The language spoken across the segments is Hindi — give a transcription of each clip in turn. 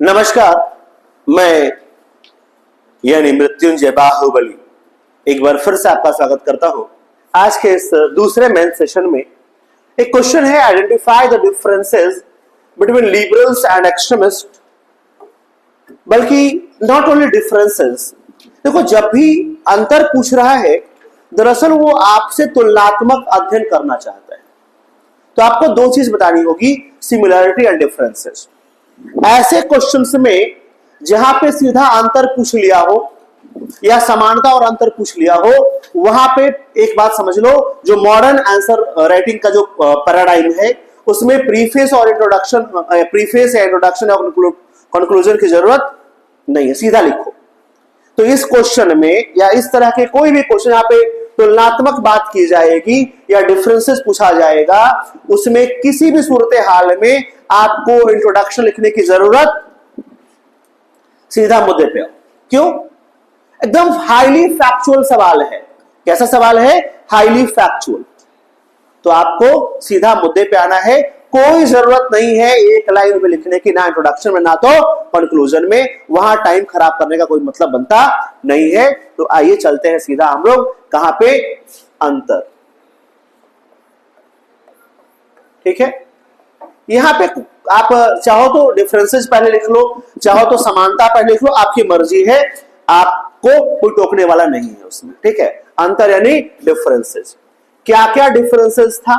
नमस्कार, मैं यानी मृत्युंजय बाहुबली एक बार फिर से आपका स्वागत करता हूं। आज के इस दूसरे मेन सेशन में एक क्वेश्चन है, identify the differences between liberals and extremist. बल्कि नॉट ओनली डिफरेंसेस, देखो जब भी अंतर पूछ रहा है दरअसल वो आपसे तुलनात्मक अध्ययन करना चाहता है। तो आपको दो चीज बतानी होगी, सिमिलरिटी एंड डिफरेंसेस। ऐसे क्वेश्चंस में जहां पे सीधा अंतर पूछ लिया हो या समानता और अंतर पूछ लिया हो, वहां पे एक बात समझ लो, जो मॉडर्न आंसर राइटिंग का जो पैराडाइम है उसमें प्रीफेस और इंट्रोडक्शन, प्रीफेस या इंट्रोडक्शन और कंक्लूजन की जरूरत नहीं है, सीधा लिखो। तो इस क्वेश्चन में या इस तरह के कोई भी क्वेश्चन यहाँ पे तुलनात्मक बात की जाएगी या डिफरेंसेस पूछा जाएगा, उसमें किसी भी सूरत हाल में आपको इंट्रोडक्शन लिखने की जरूरत, सीधा मुद्दे पे आओ। क्यों? एकदम हाईली फैक्चुअल सवाल है। कैसा सवाल है? Highly factual. तो आपको सीधा मुद्दे पे आना है। कोई जरूरत नहीं है एक लाइन में लिखने की, ना इंट्रोडक्शन में ना तो कंक्लूजन में। वहां टाइम खराब करने का कोई मतलब बनता नहीं है। तो आइए चलते हैं सीधा हम लोग कहां पे, अंतर। ठीक है, यहां पे आप चाहो तो डिफरेंसेस पहले लिख लो, चाहो तो समानता पहले लिख लो, आपकी मर्जी है, आपको कोई टोकने वाला नहीं है उसमें। ठीक है, अंतर यानी डिफरेंसेस। क्या क्या डिफरेंसेस था?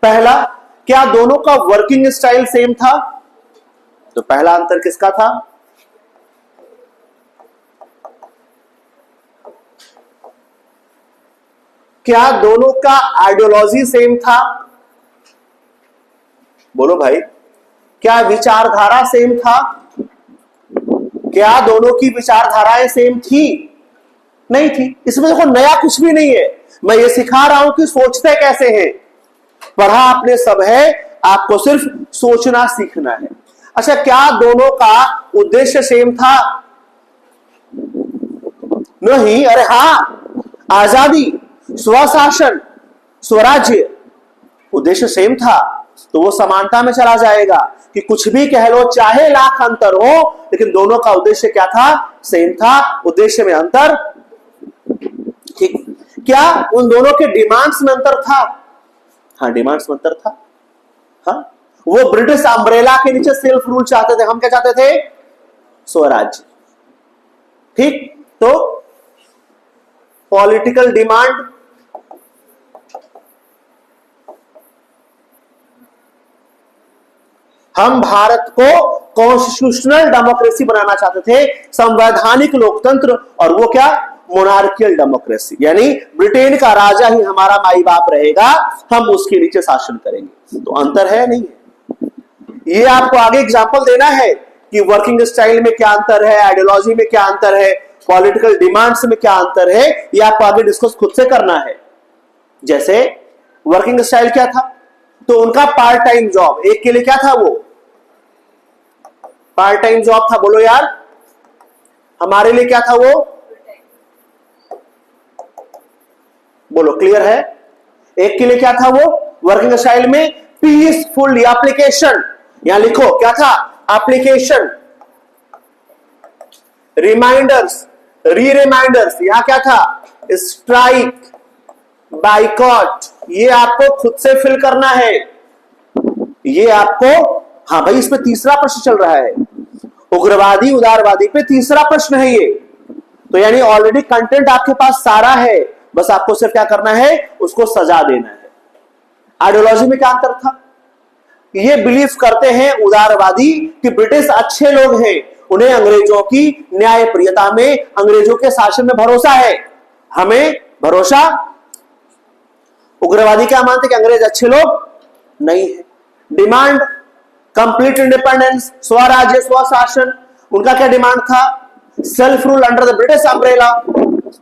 पहला, क्या दोनों का वर्किंग स्टाइल सेम था? तो पहला अंतर किसका था? क्या दोनों का आइडियोलॉजी सेम था? बोलो भाई, क्या विचारधारा सेम था? क्या दोनों की विचारधाराएं सेम थी? नहीं थी। इसमें देखो नया कुछ भी नहीं है, मैं ये सिखा रहा हूं कि सोचते कैसे हैं। पढ़ा आपने सब है, आपको सिर्फ सोचना सीखना है। अच्छा, क्या दोनों का उद्देश्य सेम था? नहीं। अरे हां, आजादी, स्वशासन, स्वराज्य, उद्देश्य सेम था। तो वो समानता में चला जाएगा कि कुछ भी कह लो, चाहे लाख अंतर हो, लेकिन दोनों का उद्देश्य क्या था? सेम था। उद्देश्य में अंतर। ठीक, क्या उन दोनों के डिमांड्स में अंतर था? हाँ, डिमांड्स में अंतर था। हाँ, वो ब्रिटिश अम्ब्रेला के नीचे सेल्फ रूल चाहते थे, हम क्या चाहते थे? स्वराज्य। ठीक, तो पॉलिटिकल डिमांड, हम भारत को कॉन्स्टिट्यूशनल डेमोक्रेसी बनाना चाहते थे, संवैधानिक लोकतंत्र, और वो क्या? मोनार्कियल डेमोक्रेसी, यानी ब्रिटेन का राजा ही हमारा माई बाप रहेगा, हम उसके नीचे शासन करेंगे। तो अंतर है नहीं है। ये आपको आगे एग्जांपल देना है कि वर्किंग स्टाइल में क्या अंतर है, आइडियोलॉजी में क्या अंतर है, पॉलिटिकल डिमांड्स में क्या अंतर है, ये आपको आगे डिस्कस खुद से करना है। जैसे वर्किंग स्टाइल क्या था? तो उनका पार्ट टाइम जॉब, एक के लिए क्या था? वो पार्ट टाइम जॉब था। बोलो यार, हमारे लिए क्या था वो? बोलो, क्लियर है? एक के लिए क्या था वो वर्किंग स्टाइल में? Peaceful application. यहां लिखो क्या था? एप्लीकेशन, रिमाइंडर्स, री रिमाइंडर्स। यहां क्या था? Strike, boycott. ये आपको खुद से फिल करना है। ये आपको, हाँ भाई, इसमें तीसरा प्रश्न चल रहा है, उग्रवादी उदारवादी पे तीसरा प्रश्न है ये। तो यानी ऑलरेडी कंटेंट आपके पास सारा है, बस आपको सिर्फ क्या करना है? उसको सजा देना है। आइडियोलॉजी में क्या अंतर था? ये बिलीव करते हैं उदारवादी कि ब्रिटिश अच्छे लोग हैं, उन्हें अंग्रेजों की न्यायप्रियता में, अंग्रेजों के शासन में भरोसा है, हमें भरोसा। उग्रवादी क्या मानते कि अंग्रेज अच्छे लोग नहीं है। डिमांड, कंप्लीट इंडिपेंडेंस, स्वराज्य, स्वशासन। उनका क्या डिमांड था? Self rule under the British umbrella,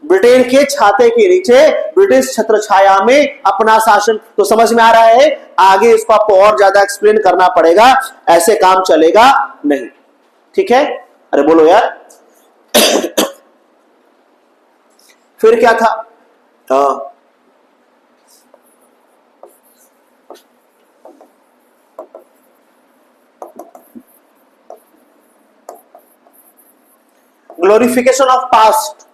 Britain के छाते के नीचे, ब्रिटिश छत्र छाया में अपना शासन। तो समझ में आ रहा है? आगे इसको आपको और ज्यादा एक्सप्लेन करना पड़ेगा, ऐसे काम चलेगा नहीं। ठीक है? अरे बोलो यार। फिर क्या था? हाँ, ग्लोरिफिकेशन ऑफ पास्ट।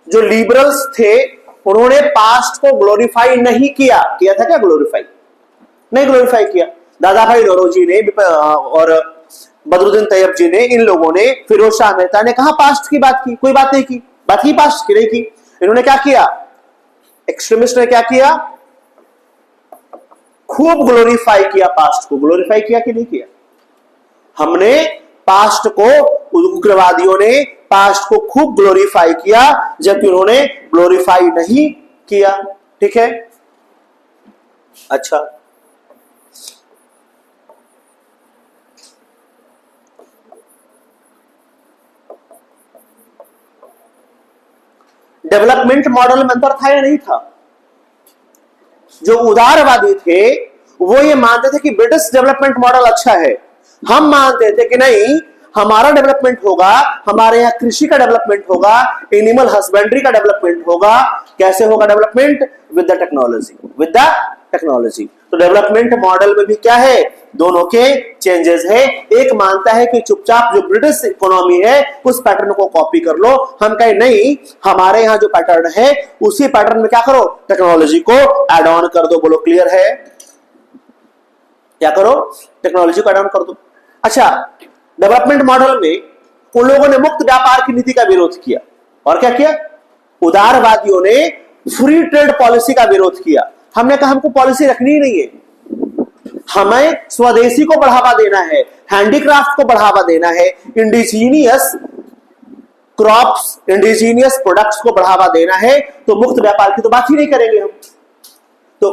जो लिबरल्स थे उन्होंने पास्ट को ग्लोरीफाई नहीं किया। किया था क्या ग्लोरीफाई? नहीं ग्लोरीफाई किया। दादा भाई नौरोजी ने और बदरुद्दीन तैयब जी ने, इन लोगों ने, फिरोज शाह मेहता ने कहा पास्ट की बात की? कोई बात नहीं की। बात की पास्ट की? नहीं की। इन्होंने क्या किया? एक्सट्रीमिस्ट ने क्या किया? खूब ग्लोरीफाई किया पास्ट को। ग्लोरीफाई किया कि नहीं किया? हमने पास्ट को, उग्रवादियों ने पास्ट को खूब ग्लोरीफाई किया, जबकि उन्होंने ग्लोरीफाई नहीं किया। ठीक है, अच्छा, डेवलपमेंट मॉडल में अंतर था या नहीं था? जो उदारवादी थे वो ये मानते थे कि ब्रिटिश डेवलपमेंट मॉडल अच्छा है। हम मानते थे कि नहीं, हमारा डेवलपमेंट होगा, हमारे यहां कृषि का डेवलपमेंट होगा, एनिमल हस्बेंड्री का डेवलपमेंट होगा। कैसे होगा development? With the technology, with the technology. तो डेवलपमेंट मॉडल में भी क्या है? दोनों के चेंजेस है। एक मानता है कि चुपचाप जो ब्रिटिश इकोनॉमी है उस पैटर्न को कॉपी कर लो। हम कहें नहीं, हमारे यहां जो पैटर्न है उसी पैटर्न में क्या करो? टेक्नोलॉजी को एड ऑन कर दो। बोलो क्लियर है? क्या करो? टेक्नोलॉजी को एड ऑन कर दो। अच्छा, डेवलपमेंट मॉडल में उन लोगों ने मुक्त व्यापार की नीति का विरोध किया। और क्या किया? उदारवादियों ने फ्री ट्रेड पॉलिसी का विरोध किया। हमने कहा हमको पॉलिसी रखनी ही नहीं है, हमें स्वदेशी को बढ़ावा देना है, हैंडीक्राफ्ट को बढ़ावा देना है, इंडिजीनियस क्रॉप्स, इंडिजीनियस प्रोडक्ट्स को बढ़ावा देना है। तो मुक्त व्यापार की तो बात ही नहीं करेंगे हम। तो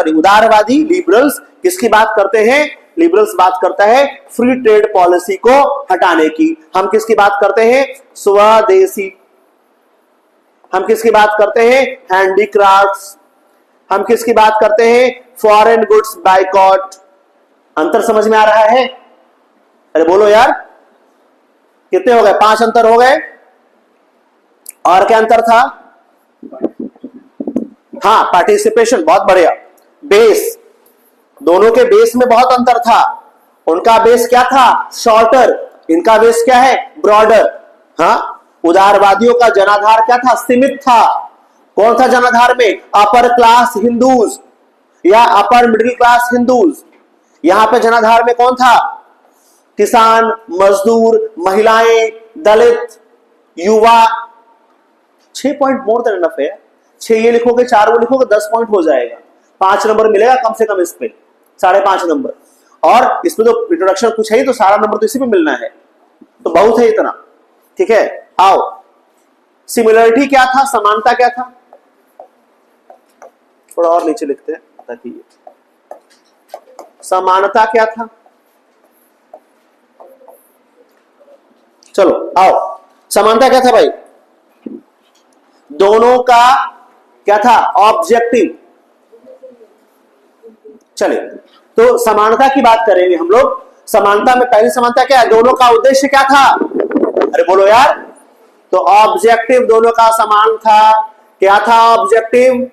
उदारवादी लिबरल्स किसकी बात करते हैं? लिबरल्स बात करता है फ्री ट्रेड पॉलिसी को हटाने की। हम किसकी बात करते हैं? स्वदेशी। हम किसकी बात करते हैं? हैंडीक्राफ्ट्स। हम किसकी बात करते हैं? Foreign goods boycott. अंतर समझ में आ रहा है? अरे बोलो यार, कितने हो गए? 5 अंतर हो गए। और क्या अंतर था? हाँ, पार्टिसिपेशन, बहुत बढ़िया। बेस, दोनों के बेस में बहुत अंतर था। उनका बेस क्या था? शॉर्टर। इनका बेस क्या है? ब्रॉडर। हाँ, उदारवादियों का जनाधार क्या था? सीमित था। कौन था जनाधार में? अपर क्लास हिंदूज या अपर मिडिल क्लास हिंदूज। यहां पे जनाधार में कौन था? किसान, मजदूर, महिलाएं, दलित, युवा। 6 पॉइंट मोर देन इनफ है। 6 ये लिखोगे, 4 वो लिखोगे, 10 पॉइंट हो जाएगा। 5 नंबर मिलेगा कम से कम इस पे, 5.5 नंबर। और इसमें तो इंट्रोडक्शन कुछ है ही, तो सारा नंबर तो इसी पे मिलना है, तो बहुत है इतना। ठीक है, आओ। सिमिलरिटी क्या था? समानता क्या था? थोड़ा और नीचे लिखते हैं ताकि समानता क्या था? चलो आओ, समानता क्या था भाई? दोनों का क्या था? ऑब्जेक्टिव। चलिए, तो समानता की बात करेंगे हम लोग। समानता में पहली समानता क्या है? दोनों का उद्देश्य क्या था? अरे बोलो यार। तो ऑब्जेक्टिव दोनों का समान था। क्या था ऑब्जेक्टिव?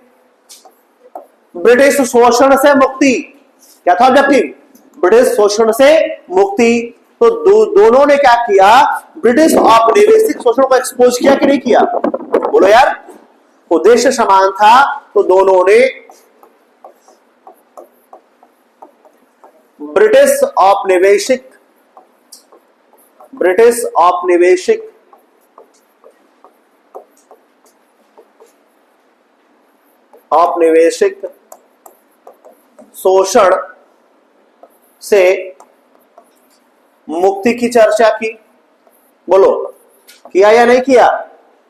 ब्रिटिश शोषण से मुक्ति। क्या था ऑब्जेक्टिव? ब्रिटिश शोषण से मुक्ति। तो दोनों ने क्या किया? ब्रिटिश औपनिवेशिक शोषण को एक्सपोज किया कि नहीं किया? बोलो यार। उद्देश्य समान था, तो दोनों ने ब्रिटिश औपनिवेशिक शोषण से मुक्ति की चर्चा की। बोलो, किया या नहीं किया?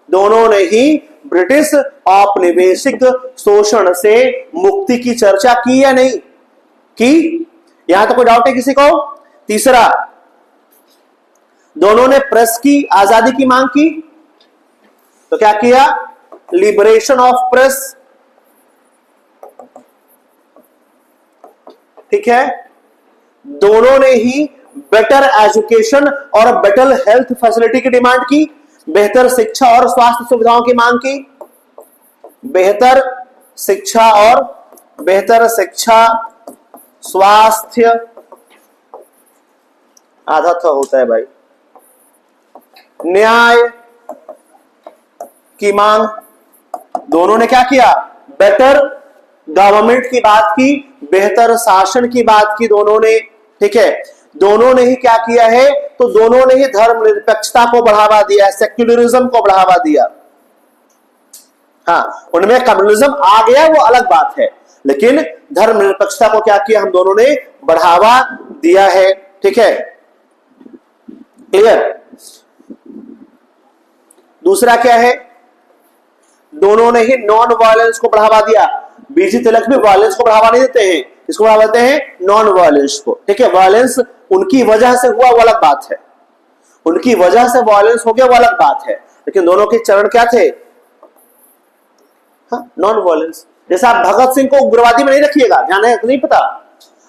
दोनों ने ही ब्रिटिश औपनिवेशिक शोषण से मुक्ति की चर्चा की या नहीं की? यहां तो कोई डाउट है किसी को? तीसरा, दोनों ने प्रेस की आजादी की मांग की। तो क्या किया? Liberation of press. ठीक है। दोनों ने ही बेटर एजुकेशन और बेटर हेल्थ फैसिलिटी की डिमांड की। बेहतर शिक्षा और स्वास्थ्य सुविधाओं की मांग की। बेहतर शिक्षा स्वास्थ्य, आधा तो होता है भाई, न्याय की मांग, दोनों ने क्या किया, बेटर गवर्नमेंट की बात की, बेहतर शासन की बात की दोनों ने, ठीक है। दोनों ने ही क्या किया है, तो दोनों ने ही धर्मनिरपेक्षता को बढ़ावा दिया, सेक्युलरिज्म को बढ़ावा दिया। हाँ, उनमें कम्युनिज्म आ गया वो अलग बात है, लेकिन धर्मनिरपेक्षता को क्या किया, हम दोनों ने बढ़ावा दिया है, ठीक है, क्लियर। दूसरा क्या है, दोनों ने ही नॉन वायलेंस को बढ़ावा दिया। बीजी तिलक भी वायलेंस को बढ़ावा नहीं देते हैं, इसको बढ़ावा देते हैं नॉन वायलेंस को, ठीक है। वायलेंस उनकी वजह से हुआ वो अलग बात है, उनकी वजह से वायलेंस हो गया वो अलग बात है, लेकिन दोनों के चरण क्या थे, नॉन वायलेंस। जैसे आप भगत सिंह को उग्रवादी में नहीं रखिएगा, ध्यान है, नहीं पता,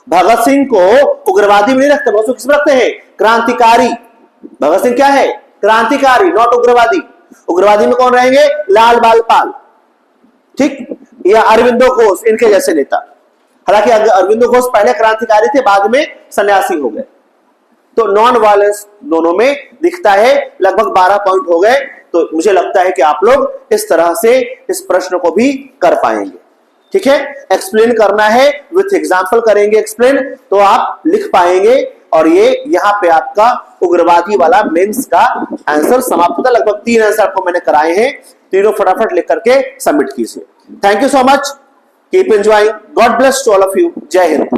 भगत सिंह को उग्रवादी में नहीं रखते, बहुत किस में रखते हैं, क्रांतिकारी। भगत सिंह क्या है, क्रांतिकारी, नॉट उग्रवादी। उग्रवादी में कौन रहेंगे, लाल बाल पाल, ठीक, या अरविंदो घोष, इनके जैसे नेता। हालांकि अरविंदो घोष पहले क्रांतिकारी थे, बाद में सन्यासी हो गए। तो नॉन वायलेंस दोनों में दिखता है। लगभग 12 पॉइंट हो गए, तो मुझे लगता है कि आप लोग इस तरह से इस प्रश्न को भी कर पाएंगे, ठीक है। एक्सप्लेन करना है, विथ एग्जाम्पल करेंगे एक्सप्लेन, तो आप लिख पाएंगे। और ये यहां पे आपका उग्रवादी वाला मेंस का आंसर समाप्त होता है। लगभग 3 आंसर आपको मैंने कराए हैं, तीनों फटाफट लिख करके सबमिट कीजिए। Thank you so much, keep enjoying, God bless to all of you, जय हिंद।